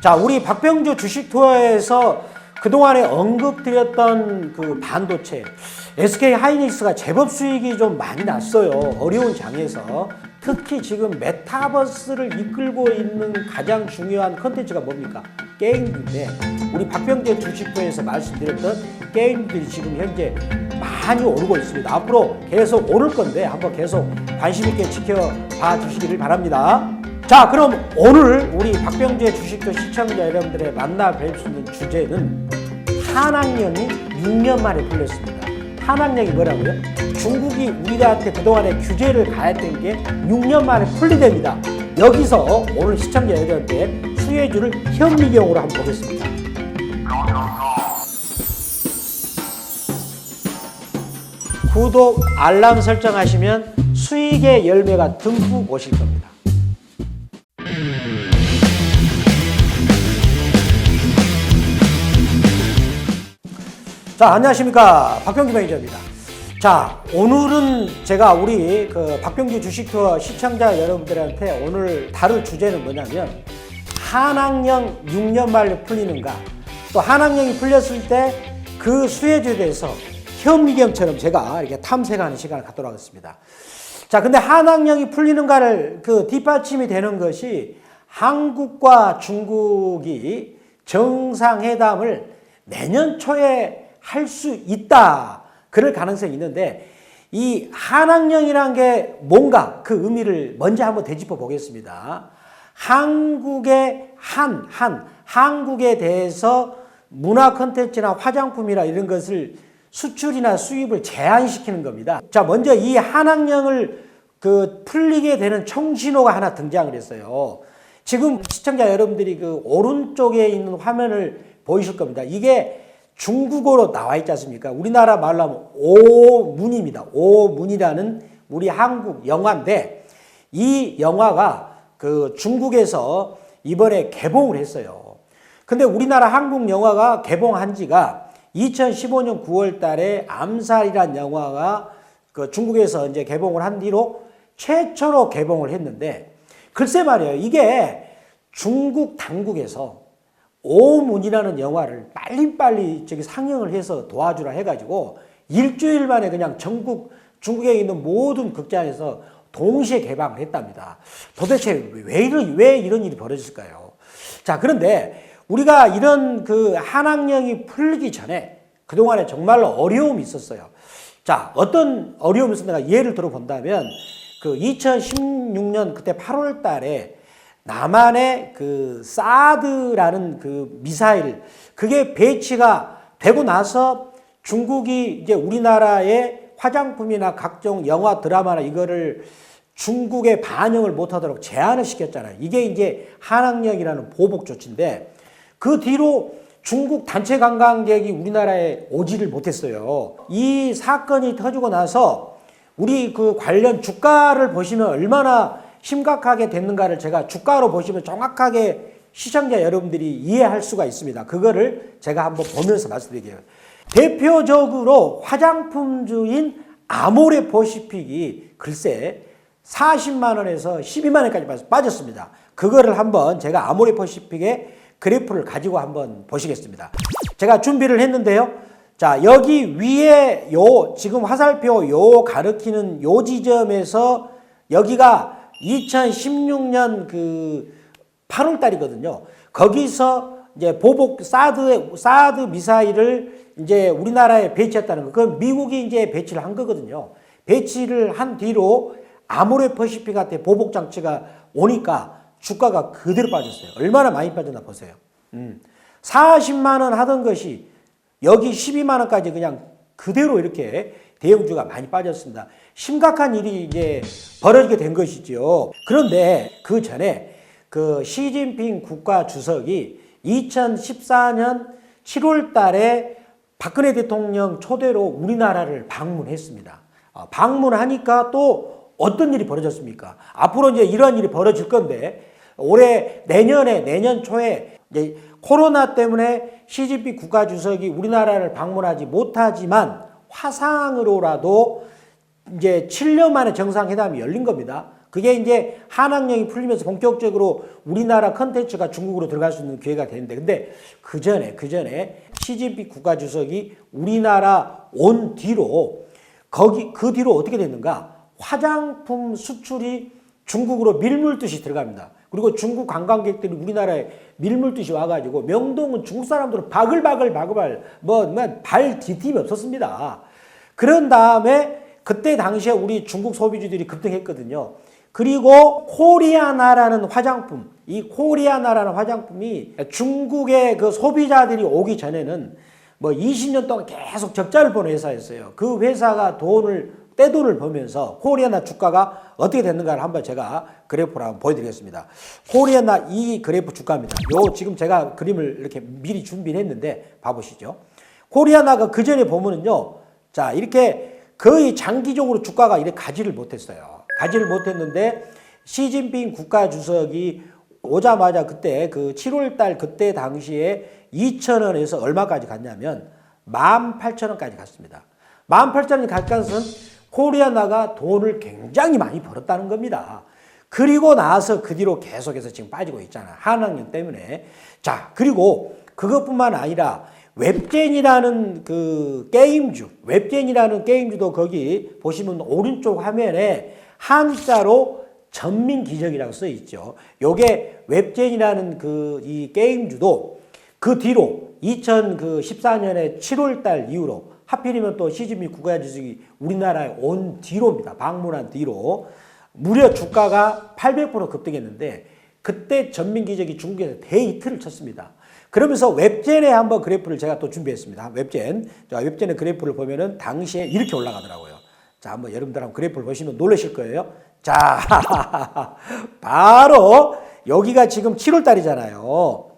자, 우리 박병주 주식 투어에서 그동안에 언급드렸던 그 반도체 SK 하이닉스가 제법 수익이 좀 많이 났어요. 어려운 장에서. 특히 지금 메타버스를 이끌고 있는 가장 중요한 컨텐츠가 뭡니까? 게임인데 우리 박병주 주식 투어에서 말씀드렸던 게임들이 지금 현재 많이 오르고 있습니다. 앞으로 계속 오를 건데 한번 계속 관심 있게 지켜봐 주시기를 바랍니다. 자, 그럼 오늘 우리 박병주의 주식투어 시청자 여러분들의 만나 뵐 수 있는 주제는 한학령이 6년 만에 풀렸습니다. 한학령이 뭐라고요? 중국이 우리한테 그동안에 규제를 가했던 게 6년 만에 풀리됩니다. 여기서 오늘 시청자 여러분들 수혜주를 현미경으로 한번 보겠습니다. 구독, 알람 설정하시면 수익의 열매가 듬뿍 오실 겁니다. 자, 안녕하십니까. 박병주 매니저입니다. 자, 오늘은 제가 우리 그 박병주 주식투어 시청자 여러분들한테 오늘 다룰 주제는 뭐냐면 한학령 6년 만에 풀리는가, 또 한학령이 풀렸을 때 그 수혜주에 대해서 현미경처럼 제가 이렇게 탐색하는 시간을 갖도록 하겠습니다. 자, 근데 한학령이 풀리는가를 그 뒷받침이 되는 것이 한국과 중국이 정상회담을 내년 초에 할 수 있다. 그럴 가능성이 있는데 이 한학령이란 게 뭔가 그 의미를 먼저 한번 되짚어 보겠습니다. 한국의 한국에 대해서 문화 콘텐츠나 화장품이나 이런 것을 수출이나 수입을 제한시키는 겁니다. 자, 먼저 이 한학령을 그 풀리게 되는 총신호가 하나 등장을 했어요. 지금 시청자 여러분들이 그 오른쪽에 있는 화면을 보이실 겁니다. 이게 중국어로 나와 있지 않습니까? 우리나라 말로 하면 오문입니다. 오문이라는 우리 한국 영화인데 이 영화가 그 중국에서 이번에 개봉을 했어요. 근데 우리나라 한국 영화가 개봉한 지가 2015년 9월 달에 암살이란 영화가 그 중국에서 이제 개봉을 한 뒤로 최초로 개봉을 했는데 글쎄 말이에요. 이게 중국 당국에서 오문이라는 영화를 빨리빨리 저기 상영을 해서 도와주라 해가지고 일주일 만에 그냥 전국 중국에 있는 모든 극장에서 동시에 개방을 했답니다. 도대체 왜 이런 일이 벌어졌을까요? 자, 그런데 우리가 이런 그 한학령이 풀리기 전에 그동안에 정말로 어려움이 있었어요. 자, 어떤 어려움이 있었는가 예를 들어 본다면 그 2016년 그때 8월 달에 남한의 그 사드라는 그 미사일 그게 배치가 되고 나서 중국이 이제 우리나라의 화장품이나 각종 영화 드라마나 이거를 중국에 반영을 못하도록 제한을 시켰잖아요. 이게 이제 한학령이라는 보복 조치인데 그 뒤로 중국 단체 관광객이 우리나라에 오지를 못했어요. 이 사건이 터지고 나서 우리 그 관련 주가를 보시면 얼마나 심각하게 됐는가를 제가 주가로 보시면 정확하게 시청자 여러분들이 이해할 수가 있습니다. 그거를 제가 한번 보면서 말씀드릴게요. 대표적으로 화장품주인 아모레퍼시픽이 글쎄 40만 원에서 12만 원까지 빠졌습니다. 그거를 한번 제가 아모레퍼시픽의 그래프를 가지고 한번 보시겠습니다. 제가 준비를 했는데요. 자, 여기 위에 요 지금 화살표 요 가리키는 요 지점에서 여기가 2016년 그 8월 달이거든요. 거기서 이제 보복 사드 미사일을 이제 우리나라에 배치했다는 거. 그건 미국이 이제 배치를 한 거거든요. 배치를 한 뒤로 아모레퍼시픽한테 보복 장치가 오니까 주가가 그대로 빠졌어요. 얼마나 많이 빠졌나 보세요. 40만 원 하던 것이 여기 12만 원까지 그냥 그대로 이렇게 대형주가 많이 빠졌습니다. 심각한 일이 이제 벌어지게 된 것이죠. 그런데 그 전에 그 시진핑 국가 주석이 2014년 7월 달에 박근혜 대통령 초대로 우리나라를 방문했습니다. 방문하니까 또 어떤 일이 벌어졌습니까? 앞으로 이제 이런 일이 벌어질 건데 올해 내년 초에 이제 코로나 때문에 시진핑 국가 주석이 우리나라를 방문하지 못하지만 화상으로라도 이제 7년 만에 정상회담이 열린 겁니다. 그게 이제 한학령이 풀리면서 본격적으로 우리나라 컨텐츠가 중국으로 들어갈 수 있는 기회가 되는데, 근데 그 전에 시진핑 국가주석이 우리나라 온 뒤로 그 뒤로 어떻게 됐는가? 화장품 수출이 중국으로 밀물듯이 들어갑니다. 그리고 중국 관광객들이 우리나라에 밀물듯이 와가지고 명동은 중국 사람들은 바글바글 발 디딤이 없었습니다. 그런 다음에 그때 당시에 우리 중국 소비주들이 급등했거든요. 그리고 코리아나라는 화장품, 이 코리아나라는 화장품이 중국의 그 소비자들이 오기 전에는 뭐 20년 동안 계속 적자를 보는 회사였어요. 그 회사가 떼돈을 벌면서 코리아나 주가가 어떻게 됐는가를 한번 제가 그래프를 한번 보여드리겠습니다. 코리아나 이 그래프 주가입니다. 지금 제가 그림을 이렇게 미리 준비를 했는데 봐보시죠. 코리아나가 그 전에 보면은요, 자, 이렇게 거의 장기적으로 주가가 이렇게 가지를 못했어요. 가지를 못했는데 시진핑 국가주석이 오자마자 그때 그 7월달 그때 당시에 2,000원에서 얼마까지 갔냐면 18,000원까지 갔습니다. 18,000원이 갈 것은 코리아나가 돈을 굉장히 많이 벌었다는 겁니다. 그리고 나서 그 뒤로 계속해서 지금 빠지고 있잖아. 한학령 때문에. 자, 그리고 그것뿐만 아니라 웹젠이라는 그 웹젠이라는 게임주도 거기 보시면 오른쪽 화면에 한자로 전민기적이라고 써 있죠. 요게 웹젠이라는 이 게임주도 그 뒤로 2014년에 7월달 이후로 하필이면 또 시진핑 국가주석이 우리나라에 온 뒤로입니다. 방문한 뒤로 무려 주가가 800% 급등했는데 그때 전민기적이 중국에서 대히트를 쳤습니다. 그러면서 웹젠의 한번 그래프를 제가 또 준비했습니다. 웹젠의 그래프를 보면은 당시에 이렇게 올라가더라고요. 자, 한번 여러분들 한번 그래프를 보시면 놀라실 거예요. 자, 바로 여기가 지금 7월 달이잖아요.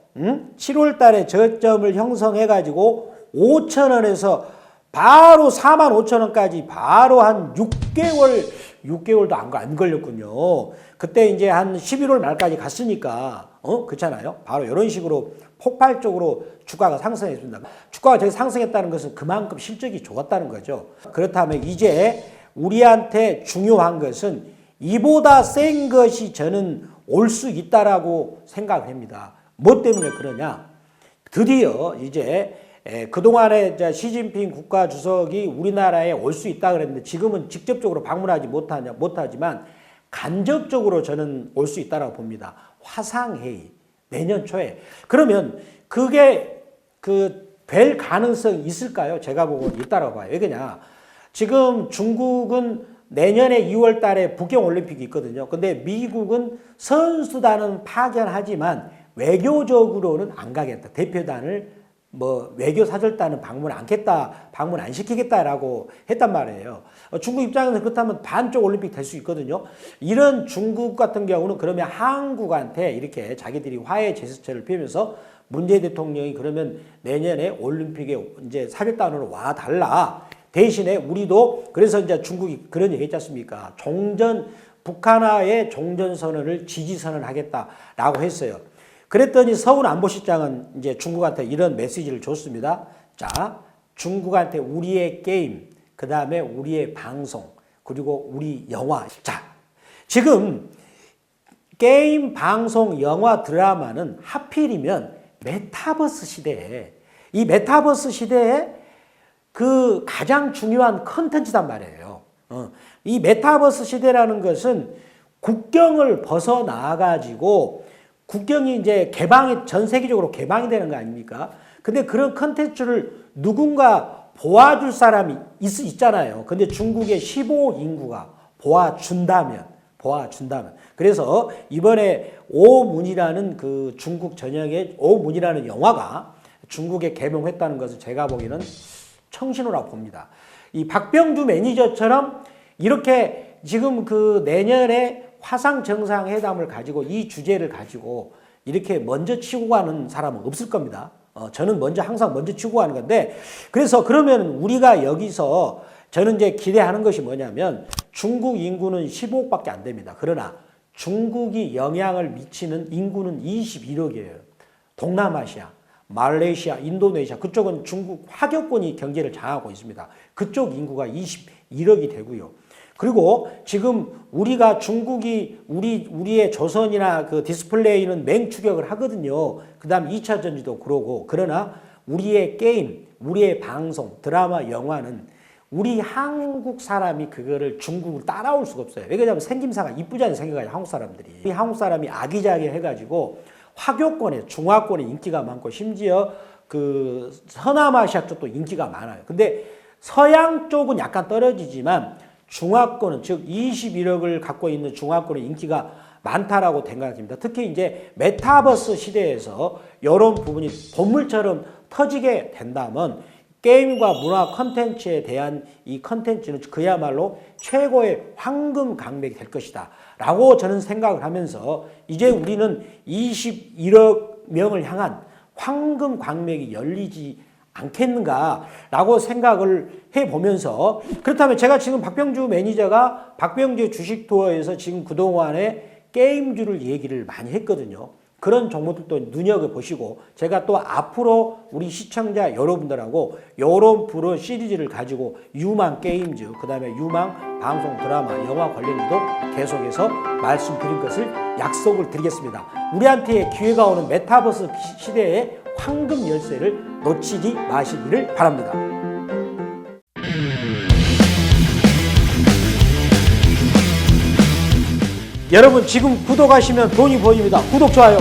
7월 달에 저점을 형성해가지고 5,000원에서 바로 45,000원까지 바로 한 6개월도 안 걸렸군요. 그때 이제 한 11월 말까지 갔으니까, 그렇잖아요. 바로 이런 식으로 폭발적으로 주가가 상승했습니다. 주가가 저기 상승했다는 것은 그만큼 실적이 좋았다는 거죠. 그렇다면 이제 우리한테 중요한 것은 이보다 센 것이 저는 올 수 있다라고 생각을 합니다. 뭐 때문에 그러냐? 드디어 이제 그동안에 시진핑 국가주석이 우리나라에 올 수 있다 그랬는데 지금은 직접적으로 방문하지 못하지만 간접적으로 저는 올 수 있다고 봅니다. 화상회의 내년 초에. 그러면 그게 될 가능성이 있을까요? 제가 보고 있다고 봐요. 왜냐? 지금 중국은 내년에 2월 달에 북경올림픽이 있거든요. 근데 미국은 선수단은 파견하지만 외교적으로는 안 가겠다. 대표단을 외교사절단은 방문 안 시키겠다라고 했단 말이에요. 중국 입장에서 그렇다면 반쪽 올림픽 될 수 있거든요. 이런 중국 같은 경우는 그러면 한국한테 이렇게 자기들이 화해 제스처를 펴면서 문재인 대통령이 그러면 내년에 올림픽에 이제 사절단으로 와 달라. 대신에 우리도 그래서 이제 중국이 그런 얘기 했지 않습니까? 북한과의 종전선언을 지지선언하겠다라고 했어요. 그랬더니 서울 안보실장은 이제 중국한테 이런 메시지를 줬습니다. 자, 중국한테 우리의 게임, 그 다음에 우리의 방송, 그리고 우리 영화. 자, 지금 게임, 방송, 영화, 드라마는 하필이면 메타버스 시대에, 이 메타버스 시대에 그 가장 중요한 컨텐츠단 말이에요. 이 메타버스 시대라는 것은 국경을 벗어나가지고 국경이 이제 전 세계적으로 개방이 되는 거 아닙니까? 근데 그런 컨텐츠를 누군가 보아줄 사람이 있잖아요. 근데 중국의 15억 인구가 보아준다면. 그래서 이번에 오문이라는 그 중국 전역의 오문이라는 영화가 중국에 개봉했다는 것을 제가 보기에는 청신호라고 봅니다. 이 박병주 매니저처럼 이렇게 지금 그 내년에 화상 정상회담을 가지고 이 주제를 가지고 이렇게 먼저 치고 가는 사람은 없을 겁니다. 저는 항상 먼저 치고 가는 건데, 그래서 그러면 우리가 여기서 저는 이제 기대하는 것이 뭐냐면 중국 인구는 15억밖에 안 됩니다. 그러나 중국이 영향을 미치는 인구는 21억이에요. 동남아시아, 말레이시아, 인도네시아 그쪽은 중국 화교권이 경제를 장악하고 있습니다. 그쪽 인구가 21억이 되고요. 그리고 지금 우리가 중국이 우리의 조선이나 그 디스플레이는 맹추격을 하거든요. 그다음 2차 전지도 그러고. 그러나 우리의 게임, 우리의 방송, 드라마, 영화는 우리 한국 사람이 그거를 중국을 따라올 수가 없어요. 왜냐하면 생김새가 이쁘잖아요. 생겨가지고 한국 사람들이. 이 한국 사람이 아기자기해가지고 화교권에, 중화권에 인기가 많고 심지어 그 서남아시아 쪽도 인기가 많아요. 근데 서양 쪽은 약간 떨어지지만 중화권은 즉 21억을 갖고 있는 중화권의 인기가 많다라고 생각합니다. 특히 이제 메타버스 시대에서 이런 부분이 본물처럼 터지게 된다면 게임과 문화 컨텐츠에 대한 이 컨텐츠는 그야말로 최고의 황금 강맥이 될 것이다 라고 저는 생각을 하면서 이제 우리는 21억 명을 향한 황금 강맥이 열리지 않겠는가라고 생각을 해보면서 그렇다면 제가 지금 박병주 매니저가 박병주 주식투어에서 지금 그동안에 게임주를 얘기를 많이 했거든요. 그런 종목들도 눈여겨보시고 제가 또 앞으로 우리 시청자 여러분들하고 이런 프로 시리즈를 가지고 유망 게임주, 그 다음에 유망 방송, 드라마, 영화 관련주도 계속해서 말씀드릴 것을 약속을 드리겠습니다. 우리한테 기회가 오는 메타버스 시대의 황금 열쇠를 놓치지 마시기를 바랍니다. 여러분 지금 구독하시면 돈이 보입니다. 구독, 좋아요.